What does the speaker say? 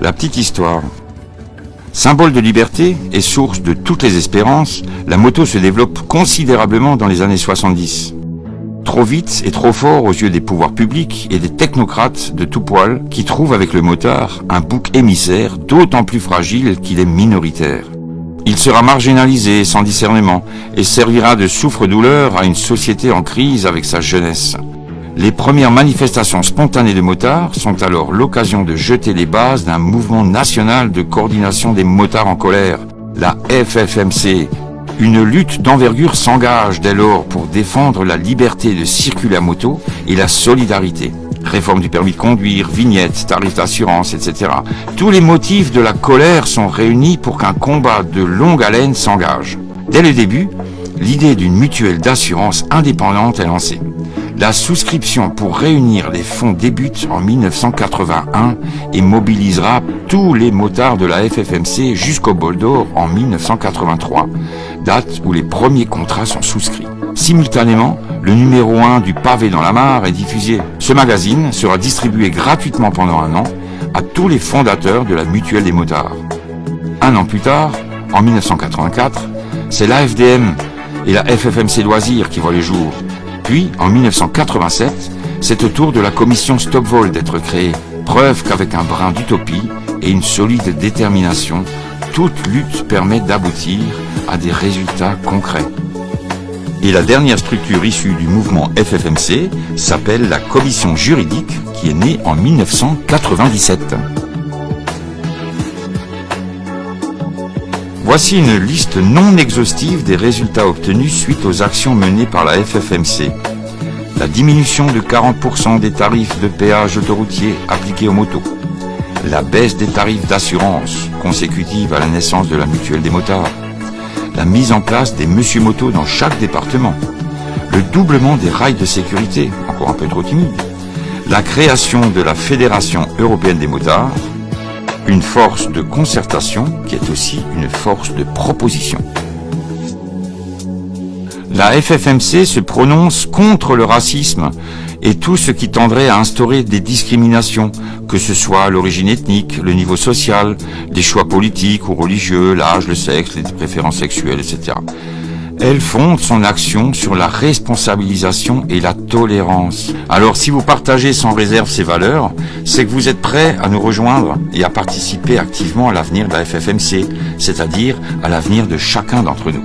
La petite histoire. Symbole de liberté et source de toutes les espérances, la moto se développe considérablement dans les années 70. Trop vite et trop fort aux yeux des pouvoirs publics et des technocrates de tout poil qui trouvent avec le motard un bouc émissaire d'autant plus fragile qu'il est minoritaire. Il sera marginalisé sans discernement et servira de souffre-douleur à une société en crise avec sa jeunesse. Les premières manifestations spontanées de motards sont alors l'occasion de jeter les bases d'un mouvement national de coordination des motards en colère, la FFMC. Une lutte d'envergure s'engage dès lors pour défendre la liberté de circuler à moto et la solidarité. Réforme du permis de conduire, vignettes, tarifs d'assurance, etc. Tous les motifs de la colère sont réunis pour qu'un combat de longue haleine s'engage. Dès le début, l'idée d'une mutuelle d'assurance indépendante est lancée. La souscription pour réunir les fonds débute en 1981 et mobilisera tous les motards de la FFMC jusqu'au bol d'or en 1983, date où les premiers contrats sont souscrits. Simultanément, le numéro 1 du Pavé dans la Mare est diffusé. Ce magazine sera distribué gratuitement pendant un an à tous les fondateurs de la Mutuelle des motards. Un an plus tard, en 1984, c'est l'AFDM et la FFMC Loisirs qui voient le jour. Puis, en 1987, c'est au tour de la commission Stop-Vol d'être créée. Preuve qu'avec un brin d'utopie et une solide détermination, toute lutte permet d'aboutir à des résultats concrets. Et la dernière structure issue du mouvement FFMC s'appelle la commission juridique qui est née en 1997. Voici une liste non exhaustive des résultats obtenus suite aux actions menées par la FFMC. La diminution de 40% des tarifs de péage autoroutier appliqués aux motos. La baisse des tarifs d'assurance consécutive à la naissance de la mutuelle des motards. La mise en place des Monsieur Moto dans chaque département. Le doublement des rails de sécurité, encore un peu trop timide. La création de la Fédération européenne des motards. Une force de concertation qui est aussi une force de proposition. La FFMC se prononce contre le racisme et tout ce qui tendrait à instaurer des discriminations, que ce soit l'origine ethnique, le niveau social, les choix politiques ou religieux, l'âge, le sexe, les préférences sexuelles, etc. Elle fonde son action sur la responsabilisation et la tolérance. Alors si vous partagez sans réserve ces valeurs, c'est que vous êtes prêt à nous rejoindre et à participer activement à l'avenir de la FFMC, c'est-à-dire à l'avenir de chacun d'entre nous.